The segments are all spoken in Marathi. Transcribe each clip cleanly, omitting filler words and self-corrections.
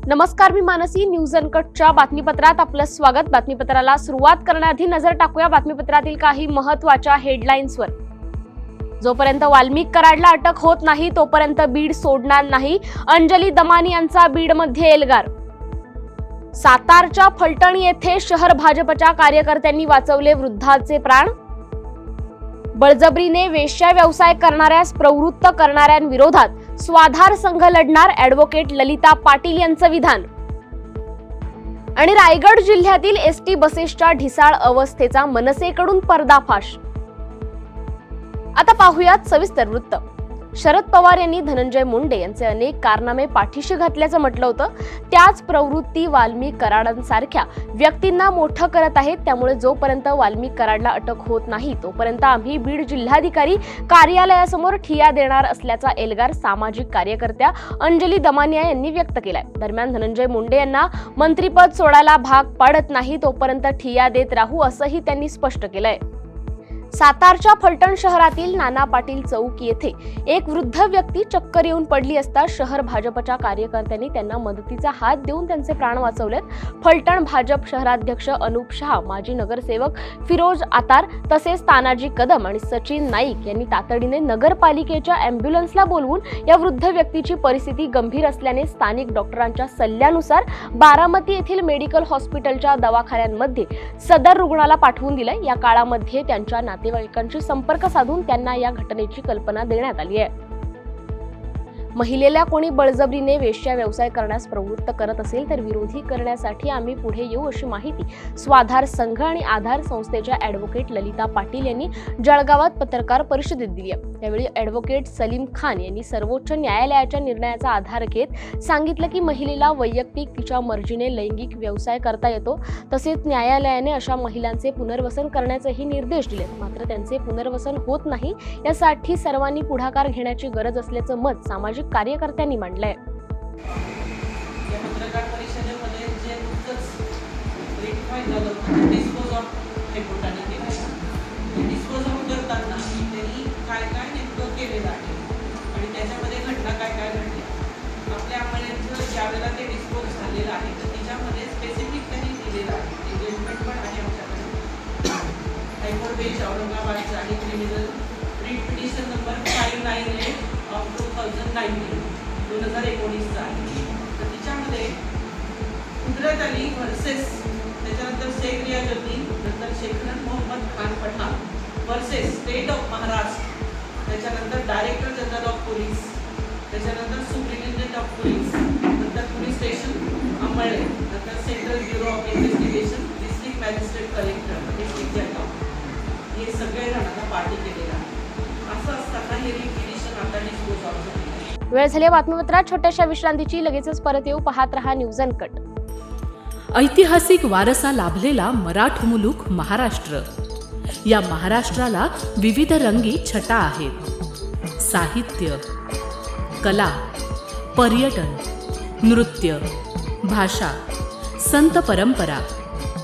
नमस्कार, मी मानसी. न्यूज अनकटच्या बातमीपत्रात आपलं स्वागत. बातमीपत्राला सुरुवात करण्याआधी नजर टाकूया बातमीपत्रातील काही महत्त्वाच्या हेडलाईन्सवर. जोपर्यंत वाल्मिक कराडला अटक होत नाही तोपर्यंत बीड सोडणार नाही. अंजली दमानी यांचा बीडमध्ये एल्गार. सातारच्या फलटण येथे शहर भाजपच्या कार्यकर्त्यांनी वाचवले वृद्धाचे प्राण. बळजबरीने वेश्या व्यवसाय करणाऱ्यास प्रवृत्त करणाऱ्यांविरोधात स्वाधार संघ लढणार, ॲडव्होकेट ललिता पाटील यांचं विधान. आणि रायगड जिल्ह्यातील एसटी बसेसच्या ढिसाळ अवस्थेचा मनसेकडून पर्दाफाश. आता पाहूयात सविस्तर वृत्त. शरद पवार यांनी धनंजय मुंडे यांचे अनेक कारनामे पाठीशी घातल्याचं म्हटलं होतं. त्याच प्रवृत्ती वाल्मिक कराडांसारख्या व्यक्तींना मोठं करत आहेत. त्यामुळे जोपर्यंत वाल्मिक कराडला अटक होत नाही तोपर्यंत आम्ही बीड जिल्हाधिकारी कार्यालयासमोर ठिय्या देणार असल्याचा एल्गार सामाजिक कार्यकर्त्या अंजली दमानिया यांनी व्यक्त केलाय. दरम्यान धनंजय मुंडे यांना मंत्रिपद सोडायला भाग पाडत नाही तोपर्यंत ठिय्या देत राहू असंही त्यांनी स्पष्ट केलंय. सातारच्या फलटण शहरातील नाना पाटील चौक येथे एक वृद्ध व्यक्ती चक्कर येऊन पडली असता शहर भाजपच्या कार्यकर्त्यांनी त्यांना मदतीचा हात देऊन त्यांचे प्राण वाचवलेत. फलटण भाजप शहराध्यक्ष अनुप शहा, माजी नगरसेवक फिरोज आतार तसेच तानाजी कदम आणि सचिन नाईक यांनी तातडीने नगरपालिकेच्या अँब्युलन्सला बोलवून या वृद्ध व्यक्तीची परिस्थिती गंभीर असल्याने स्थानिक डॉक्टरांच्या सल्ल्यानुसार बारामती येथील मेडिकल हॉस्पिटलच्या दवाखान्यांमध्ये सदर रुग्णाला पाठवून दिलंय. या काळामध्ये त्यांच्या नातेवाईकांशी संपर्क साधून त्यांना या घटनेची कल्पना देण्यात आली आहे. महिलेला कोणी बळजबरीने वेश्या व्यवसाय करण्यास प्रवृत्त करत असेल तर विरोधी करण्यासाठी आम्ही पुढे येऊ अशी माहिती स्वाधार संघ आणि आधार संस्थेच्या ॲडव्होकेट ललिता पाटील यांनी जळगावात पत्रकार परिषदेत दिली आहे. त्यावेळी ॲडव्होकेट सलीम खान यांनी सर्वोच्च न्यायालयाच्या निर्णयाचा आधार घेत सांगितलं की महिलेला वैयक्तिक तिच्या मर्जीने लैंगिक व्यवसाय करता येतो. तसेच न्यायालयाने अशा महिलांचे पुनर्वसन करण्याचेही निर्देश दिलेत. मात्र त्यांचे पुनर्वसन होत नाही, यासाठी सर्वांनी पुढाकार घेण्याची गरज असल्याचं मत सामाजिक कार्यकर्त्यांनी मांडलंय. या पत्रकार परिषदेमध्ये जे व्हेरीफाय झालं डिस्पोज ऑफ रिपोर्टाने केलं. डिस्पोज ऑफ करताना त्यांनी काय काय नेमकं केलेलं आहे आणि त्याच्यामध्ये घटना काय काय घडली. आपल्या आम्हाला ज्यावेळेला ते डिस्पोज झालेलं आहे तर त्याच्यामध्ये स्पेसिफिक त्यांनी दिलेलं आहे. एंगेजमेंट पण आहे आमच्याकडे. हायकोर्ट बेंच औरंगाबादचं आहे. Criminal writ petition number 598 of 2019 आहे. तर तिच्यामध्ये कुदरत अली वर्सेस, त्याच्यानंतर शेख रियाजुद्दीन, नंतर शेखनन Mohammad Khan Pathan versus state of Maharashtra, त्याच्यानंतर डायरेक्टर जनरल ऑफ पोलीस, त्याच्यानंतर सुप्रिंटेंडेंट ऑफ पोलीस, नंतर पोलीस स्टेशन अंमळे, नंतर central bureau of investigation, district magistrate collector, district जज, हे सगळे जणांना पार्टी केलेलं आहे. असं असताना हे रिपिटिशन आता डिस्पोज ऑफ झालं. वेळ झाली बातमीपत्रात छोट्याशा विश्रांतीची. लगेचच परत येऊ. पाहत रहा न्यूज अनकट. ऐतिहासिक वारसा लाभलेला मराठ मुलूक महाराष्ट्र. या महाराष्ट्राला विविध रंगी छटा आहेत. साहित्य, कला, पर्यटन, नृत्य, भाषा, संत परंपरा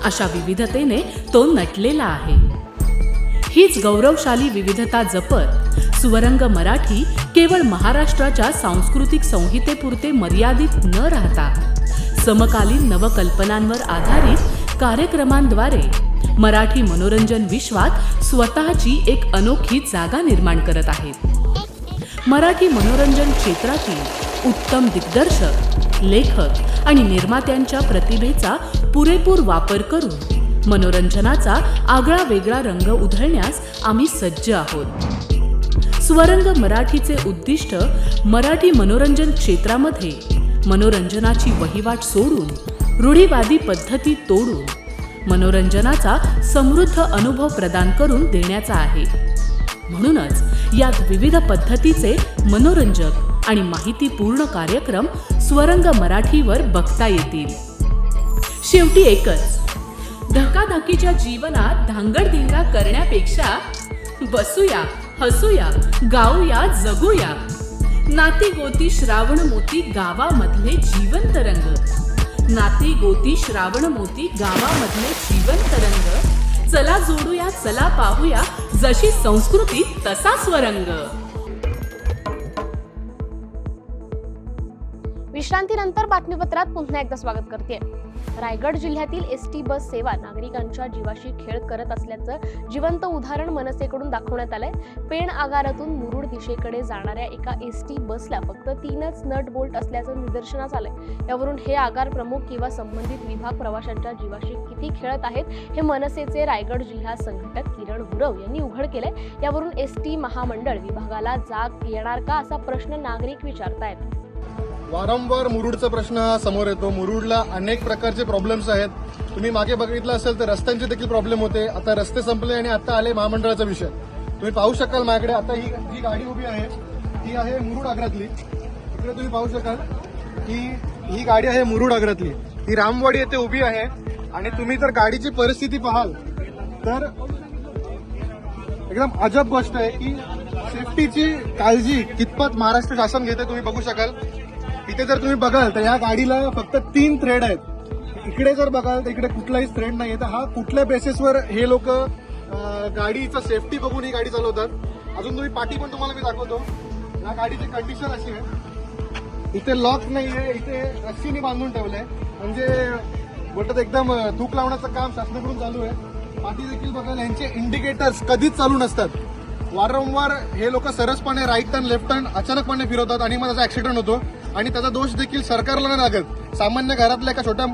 अशा विविधतेने तो नटलेला आहे. हीच गौरवशाली विविधता जपत सुवरंग मराठी केवळ महाराष्ट्राच्या सांस्कृतिक संहितेपुरते मर्यादित न राहता समकालीन नवकल्पनांवर आधारित कार्यक्रमांद्वारे मराठी मनोरंजन विश्वात स्वतःची एक अनोखी जागा निर्माण करत आहेत. मराठी मनोरंजन क्षेत्रातील उत्तम दिग्दर्शक, लेखक आणि निर्मात्यांच्या प्रतिभेचा पुरेपूर वापर करून मनोरंजनाचा आगळा वेगळा रंग उधळण्यास आम्ही सज्ज आहोत. स्वरंग मराठीचे उद्दिष्ट मराठी मनोरंजन क्षेत्रामध्ये मनोरंजनाची वहिवाट सोडून, रूढीवादी पद्धती तोडून मनोरंजनाचा समृद्ध अनुभव प्रदान करून देण्याचा आहे. म्हणूनच यात विविध पद्धतीचे मनोरंजक आणि माहितीपूर्ण कार्यक्रम स्वरंग मराठीवर बघता येतील. शेवटी एकच, धकाधकीच्या जीवनात धांगडधिंगा करण्यापेक्षा बसूया, हसूया, गाऊया, जगूया. नाती गोती श्रावण मोती गावामधले जीवंत रंग. नाती गोती श्रावण मोती गावामधले जीवंत रंग. चला जोडूया, चला पाहूया, जशी संस्कृती तसा स्वरंग. विश्रांतीनंतर बातमीपत्रात पुन्हा एकदा स्वागत करते. रायगड जिल्ह्यातील एसटी बस सेवा नागरिकांच्या जीवाशी खेळ करत असल्याचं जिवंत उदाहरण मनसेकडून दाखवण्यात आलंय. पेण आगारातून मुरुड दिशेकडे जाणाऱ्या एका एसटी बसला फक्त 3च नट बोल्ट असल्याचं निदर्शनास आलंय. यावरून हे आगार प्रमुख किंवा संबंधित विभाग प्रवाशांच्या जीवाशी किती खेळत आहेत हे मनसेचे रायगड जिल्हा संघटक किरण गुरव यांनी उघड केलंय. यावरून एसटी महामंडळ विभागाला जाग येणार का असा प्रश्न नागरिक विचारतायत. वारंवार मुरुडचा प्रश्न हा समोर येतो. मुरुडला अनेक प्रकारचे प्रॉब्लेम्स आहेत. तुम्ही मागे बघितलं असेल तर रस्त्यांचे देखील प्रॉब्लेम होते. आता रस्ते संपले आणि आता आले महामंडळाचा विषय. तुम्ही पाहू शकाल माझ्याकडे आता ही गाडी उभी आहे, ही आहे मुरुड आग्रातली. इकडे तुम्ही पाहू शकाल की ही गाडी आहे मुरुड आग्रातली. ही रामवाडी येथे उभी आहे आणि तुम्ही जर गाडीची परिस्थिती पाहाल तर एकदम अजब गोष्ट आहे की सेफ्टीची काळजी कितपत महाराष्ट्र शासन घेते तुम्ही बघू शकाल. इथे जर तुम्ही बघाल तर या गाडीला फक्त 3 थ्रेड आहेत. इकडे जर बघाल तर इकडे कुठलाही थ्रेड नाही. तर हा कुठल्या बेसिसवर हे लोक गाडीचं सेफ्टी बघून ही गाडी चालवतात. अजून तुम्ही पाठी पण तुम्हाला मी दाखवतो. या गाडीची कंडिशन अशी आहे, इथे लॉक नाहीये, इथे रस्सीने बांधून ठेवलंय. म्हणजे बोलतात एकदम थूक लावण्याचं काम शासनाकडून चालू आहे. पाठी देखील बघाल यांचे इंडिकेटर्स कधीच चालू नसतात. वारंवार हे लोक सरसपणे राईट टर्न लेफ्ट टर्न अचानकपणे फिरवतात आणि मग त्याचा ऍक्सिडेंट होतो. आणि त्याचा दोष देखील सरकारला नाही लागत. सामान्य घरातल्या एका छोट्या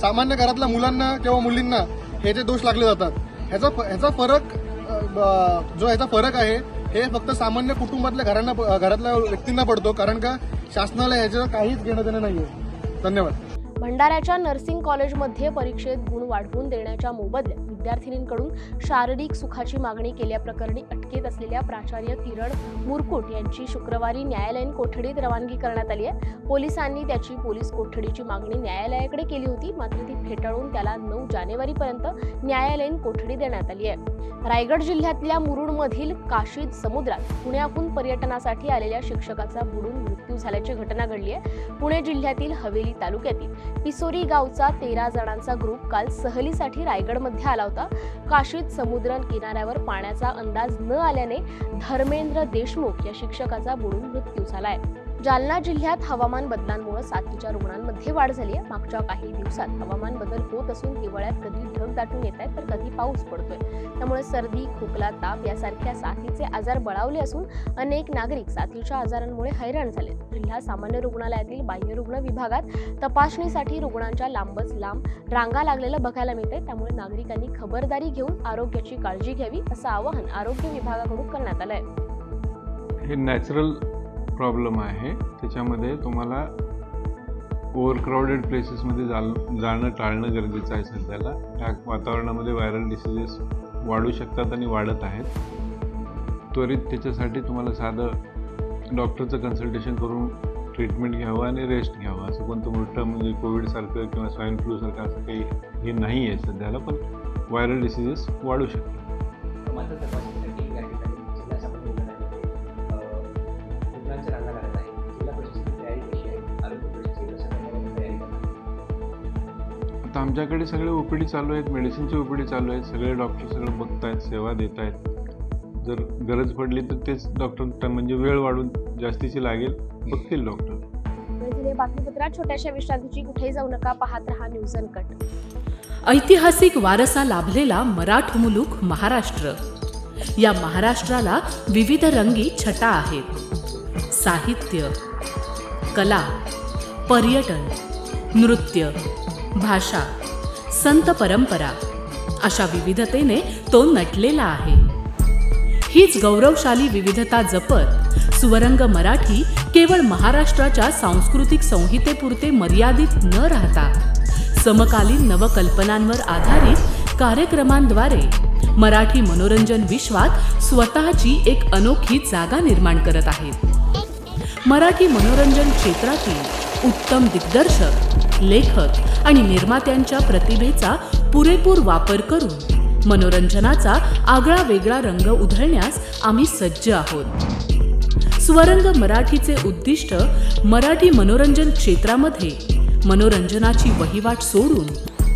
सामान्य घरातल्या मुलांना किंवा मुलींना हे जे दोष लागले जातात. ह्याचा फरक आहे हे फक्त सामान्य कुटुंबातल्या घरातल्या व्यक्तींना पडतो. कारण का शासनाला ह्याचं काहीच घेणं देणं नाहीये. धन्यवाद. भंडाऱ्याच्या नर्सिंग कॉलेजमध्ये परीक्षेत गुण वाढवून देण्याच्या मोबदल्यात विद्यार्थिनींकडून शारीरिक सुखाची मागणी केल्याप्रकरणी अटकेत असलेल्या प्राचार्य किरण मुरकुट यांची शुक्रवारी न्यायालयीन कोठडीत रवानगी करण्यात आली आहे. पोलिसांनी त्याची पोलीस कोठडीची मागणी न्यायालयाकडे केली होती, मात्र ती फेटाळून त्याला 9 जानेवारीपर्यंत न्यायालयीन कोठडी देण्यात आली आहे. रायगड जिल्ह्यातल्या मुरुडमधील काशीद समुद्रात पुण्याहून पर्यटनासाठी आलेल्या शिक्षकाचा बुडून मृत्यू झाल्याची घटना घडली आहे. पुणे जिल्ह्यातील हवेली तालुक्यातील पिसोरी गावचा 13 जणांचा ग्रुप काल सहलीसाठी रायगडमध्ये आला होता. काशीद समुद्र किनाऱ्यावर पाण्याचा अंदाज न आल्याने धर्मेंद्र देशमुख या शिक्षकाचा बुडून मृत्यू झालाय. जालना जिल्ह्यात हवामान बदलांमुळे साथीच्या रुग्णांमध्ये वाढ झाली आहे. मागच्या काही दिवसात हवामान बदल होत असून हिवाळ्यात कधी ढग दाटून येत आहेत तर कधी पाऊस पडतोय. त्यामुळे सर्दी, खोकला, ताप यासारख्या साथीचे आजार बळावले असून अनेक नागरिक साथीच्या आजारांमुळे हैराण झाले. जिल्हा सामान्य रुग्णालयातील बाह्य रुग्ण विभागात तपासणीसाठी रुग्णांच्या लांबच लांब रांगा लागलेलं बघायला मिळतंय. त्यामुळे नागरिकांनी खबरदारी घेऊन आरोग्याची काळजी घ्यावी असं आवाहन आरोग्य विभागाकडून करण्यात आलंय. हे नॅचरल प्रॉब्लेम आहे. त्याच्यामध्ये तुम्हाला ओव्हरक्राऊडेड प्लेसेसमध्ये जाणं टाळणं गरजेचं आहे. सध्याला या वातावरणामध्ये व्हायरल डिसीजेस वाढू शकतात आणि वाढत आहेत. त्वरित त्याच्यासाठी तुम्हाला साधं डॉक्टरचं कन्सल्टेशन करून ट्रीटमेंट घ्यावं आणि रेस्ट घ्यावं. असं कोणतं मोठं म्हणजे कोविडसारखं किंवा स्वाईन फ्लूसारखं असं काही हे नाही आहे सध्याला, पण व्हायरल डिसीजेस वाढू शकतात. आता आमच्याकडे सगळे ओपीडी चालू आहेत, मेडिसिनची ओपीडी चालू आहेत. सगळे डॉक्टर सगळं बघतायत, सेवा देत आहेत. जर गरज पडली तर तेच डॉक्टर म्हणजे वेळ वाढून जास्तीची लागेल बघतील डॉक्टर. बातमीपत्रात छोट्याशा विश्रांतीची कुठेही जाऊ नका, पाहत रहा न्यूज अनकट. ऐतिहासिक वारसा लाभलेला मराठ मुलूक महाराष्ट्र. या महाराष्ट्राला विविध रंगी छटा आहेत. साहित्य, कला, पर्यटन, नृत्य, भाषा, संत परंपरा अशा विविधतेने तो नटलेला आहे. हीच गौरवशाली विविधता जपत सुवरंग मराठी केवळ महाराष्ट्राच्या सांस्कृतिक संहितेपुरते मर्यादित न राहता समकालीन नवकल्पनांवर आधारित कार्यक्रमांद्वारे मराठी मनोरंजन विश्वात स्वतःची एक अनोखी जागा निर्माण करत आहेत. मराठी मनोरंजन क्षेत्रातील उत्तम दिग्दर्शक, लेखक आणि निर्मात्यांच्या प्रतिभेचा पुरेपूर वापर करून मनोरंजनाचा आगळा वेगळा रंग उधळण्यास आम्ही सज्ज आहोत. स्वरंग मराठीचे उद्दिष्ट मराठी मनोरंजन क्षेत्रामध्ये मनोरंजनाची वहिवाट सोडून,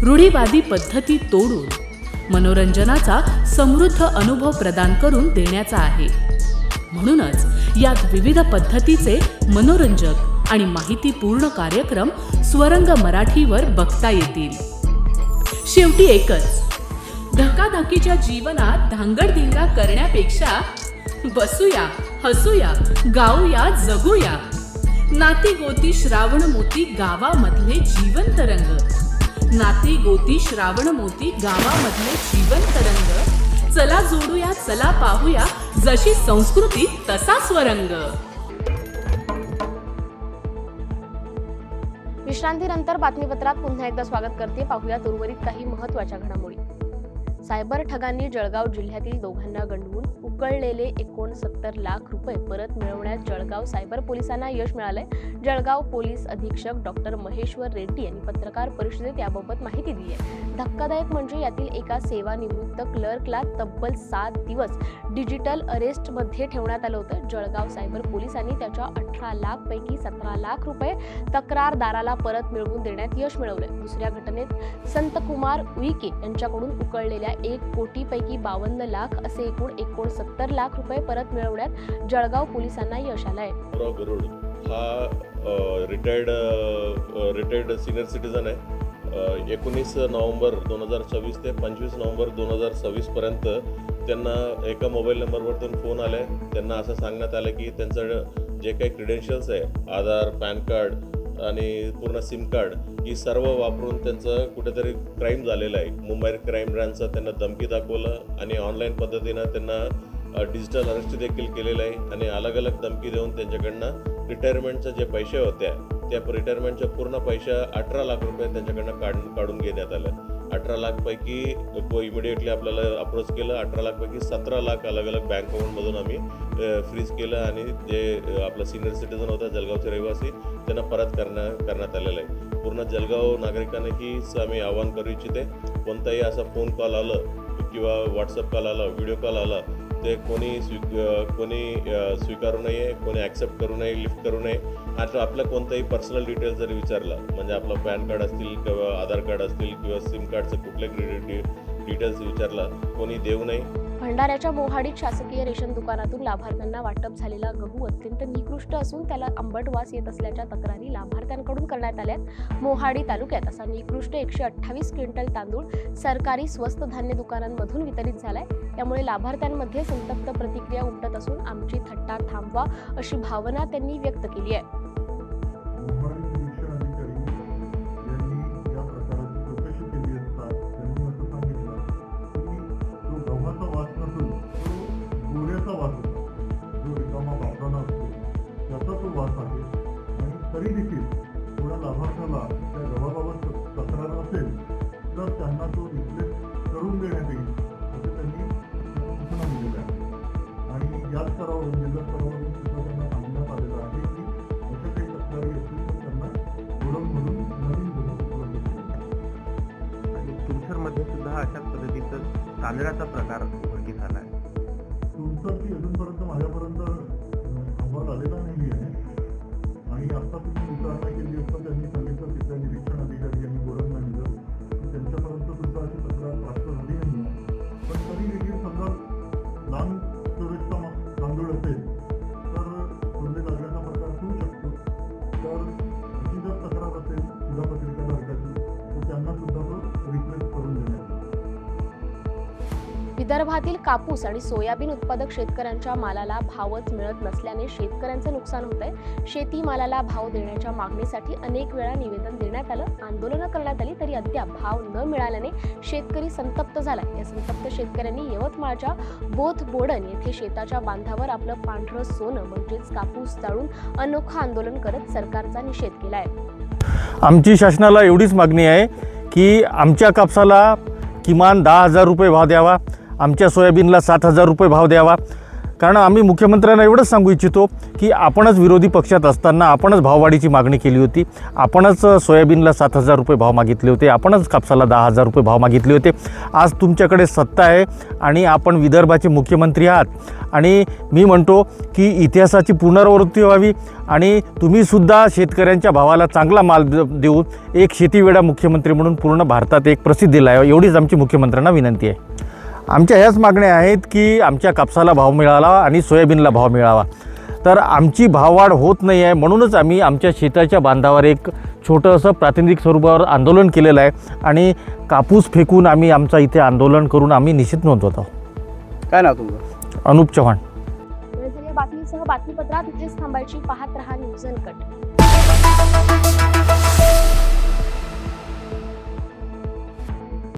रूढीवादी पद्धती तोडून मनोरंजनाचा समृद्ध अनुभव प्रदान करून देण्याचा आहे. म्हणूनच यात विविध पद्धतीचे मनोरंजक आणि माहितीपूर्ण कार्यक्रम स्वरंग मराठीवर बघता येतील. शेवटी एकच, धकाधकीच्या जीवनात धांगडधिंगा करण्यापेक्षा बसूया, हसूया, गाऊया, जगूया. नाती गोती श्रावण मोती गावामधले जिवंत रंग. नाती गोती श्रावण मोती गावामधले जिवंत रंग. चला जोडूया, चला पाहूया, जशी संस्कृती तसा स्वरंग. विश्रांतीनंतर बातमीपत्रात पुन्हा एकदा स्वागत करते. पाहूयात उर्वरित काही महत्त्वाच्या घडामोडी. सायबर ठगांनी जळगाव जिल्ह्यातील दोघांना गंडवून उकळलेले 69 लाख रुपये परत मिळवण्यात जळगाव सायबर पोलिसांना यश मिळालंय. जळगाव पोलीस अधीक्षक डॉक्टर महेश्वर रेड्डी यांनी पत्रकार परिषदेत याबाबत माहिती दिली आहे. धक्कादायक म्हणजे यातील एका सेवानिवृत्त क्लर्कला तब्बल 7 दिवस डिजिटल अरेस्टमध्ये ठेवण्यात आलं होतं. जळगाव सायबर पोलिसांनी त्याच्या 18 लाख पैकी 17 लाख रुपये तक्रारदाराला परत मिळवून देण्यात यश मिळवलंय. दुसऱ्या घटनेत संतकुमार उईके यांच्याकडून उकळलेल्या 1 कोटीपैकी 52 लाख असे एकूण 69 लाख रुपये परत मिळवण्यात जळगाव पोलिसांना यश आलंय. गरुड हा रिटायर्ड सिनियर सिटीजन आहे. 19 नोव्हेंबर 2024 ते 25 नोव्हेंबर 2026 पर्यंत त्यांना एका मोबाईल नंबरवरतून फोन आले. त्यांना असं सांगण्यात आलं की त्यांचं जे काही क्रिडेन्शियल्स आहे, आधार, पॅन कार्ड आणि पूर्ण सिम कार्ड, ही सर्व वापरून त्यांचं कुठेतरी क्राईम झालेलं आहे. मुंबई क्राईम ब्रांचचं त्यांना धमकी दाखवलं आणि ऑनलाईन पद्धतीनं त्यांना डिजिटल अरेस्ट देखील केलेलं आहे आणि अलग अलग धमकी देऊन त्यांच्याकडनं रिटायरमेंटचे जे पैसे होते त्या रिटायरमेंटच्या पूर्ण पैसे 18 लाख रुपये त्यांच्याकडनं काढून घेण्यात आलं. 18 लाखपैकी इमिडिएटली आपल्याला अप्रोच केलं. 18 लाखपैकी 17 लाख अलग अलग बँक अकाउंटमधून आम्ही फ्रीज केलं आणि जे आपलं सिनियर सिटीजन होता जळगावचे रहिवासी त्यांना परत करण्यात आलेलं आहे. पूर्ण जळगाव नागरिकांना हीच आम्ही आवाहन करू इच्छिते, कोणताही असा फोन कॉल आलं किंवा व्हॉट्सअप कॉल आला, व्हिडिओ कॉल आला, ते कोणी स्वीकारू नये, कोणी ॲक्सेप्ट करू नये, लिफ्ट करू नये. आता आपलं कोणताही पर्सनल डिटेल्स जरी विचारला, म्हणजे आपलं पॅन कार्ड असतील किंवा आधार कार्ड असतील किंवा सिम कार्डचं कुठले डिटेल्स विचारला, कोणी देऊ नये. भंडाऱ्याच्या मोहाडीत शासकीय रेशन दुकानातून लाभार्थ्यांना वाटप झालेला गहू अत्यंत निकृष्ट असून त्याला आंबट वास येत असल्याच्या तक्रारी लाभार्थ्यांकडून करण्यात आल्यात. मोहाडी तालुक्यात असा निकृष्ट 128 क्विंटल तांदूळ सरकारी स्वस्त धान्य दुकानांमधून वितरित झालाय. त्यामुळे लाभार्थ्यांमध्ये संतप्त प्रतिक्रिया उमटत असून आमची थट्टा थांबवा अशी भावना त्यांनी व्यक्त केली आहे. तरी देखील थोड्या लाभार्थ्याला त्या गव्हाबाबत तक्रार असेल तर त्यांना तो रिप्लेस करून देण्यात येईल असं त्यांनी सूचना दिलेल्या आहे. आणि याच स्तरावरून जिल्हा स्तरावरून सुद्धा त्यांना सांगण्यात आलेलं आहे की अशा काही तक्रारी असतील तर त्यांना गोडाऊनमधून नवीन गहू उपलब्ध केला. आणि तुमसरमध्ये सुद्धा अशाच पद्धतीचं तांदळाचा प्रकार उघडकीस आला आहे. तुमसरची अजूनपर्यंत माझ्यापर्यंत अहवाल आलेला नाही आहे आणि आता तुम्ही विचारणा केली असता त्यांनी सांगितलं तिथल्या निरीक्षण अधिकारी आणि गोडाऊन मॅनेजर त्यांच्यापर्यंत सुद्धा अशी तक्रार प्राप्त झाली नाही. पण तरी देखील समजा लहान स्टोरेजचा तांदूळ असेल तर कोणते लागण्याचा प्रकार होऊ शकतो. तर अशी जर तक्रार असेल शिधापत्रिकाधारकाची तर त्यांना सुद्धा तो रिप्लेस करून देण्यात येईल. विदर्भातील कापूस आणि सोयाबीन उत्पादक शेतकऱ्यांच्या मालाला भावच मिळत नसल्याने शेतकऱ्यांचं नुकसान होत आहे. शेती मालाला भाव देण्याच्या मागणीसाठी अनेक वेळा निवेदन देण्यात आलं, आंदोलनं करण्यात आली, तरी अद्याप भाव न मिळाल्याने शेतकरी संतप्त झाला. या संतप्त शेतकऱ्यांनी यवतमाळच्या बोथबोडण येथे शेताच्या बांधावर आपलं पांढरं सोनं म्हणजेच कापूस जाळून अनोखं आंदोलन करत सरकारचा निषेध केलाय. आमची शासनाला एवढीच मागणी आहे की आमच्या कापसाला किमान 10,000 रुपये भाव द्यावा, आमच्या सोयाबीनला 7,000 रुपये भाव द्यावा. कारण आम्ही मुख्यमंत्र्यांना एवढंच सांगू इच्छितो की आपणच विरोधी पक्षात असताना आपणच भाववाढीची मागणी केली होती, आपणच सोयाबीनला 7,000 रुपये भाव मागितले होते, आपणच कापसाला 10,000 रुपये भाव मागितले होते. आज तुमच्याकडे सत्ता आहे आणि आपण विदर्भाचे मुख्यमंत्री आहात आणि मी म्हणतो की इतिहासाची पुनरावृत्ती व्हावी आणि तुम्हीसुद्धा शेतकऱ्यांच्या भावाला चांगला माल देऊन एक शेतीवेडा मुख्यमंत्री म्हणून पूर्ण भारतात एक प्रसिद्धीला यावं, एवढीच आमची मुख्यमंत्र्यांना विनंती आहे. आमच्या ह्याच मागण्या आहेत की आमच्या कापसाला भाव मिळावा आणि सोयाबीनला भाव मिळावा. तर आमची भाववाढ होत नाही आहे. म्हणूनच आम्ही आमच्या शेताच्या बांधावर एक छोटंसं प्रातिनिधिक स्वरूपावर आंदोलन केलेलं आहे आणि कापूस फेकून आम्ही आमचा इथे आंदोलन करून आम्ही निषेध नोंदवत आहोत. काय नाव तुमचं? वेळ अनुप चव्हाण. झाली बातमीसह बातमीपत्रात इथेच थांबायची. पाहत रहा न्यूज अनकट.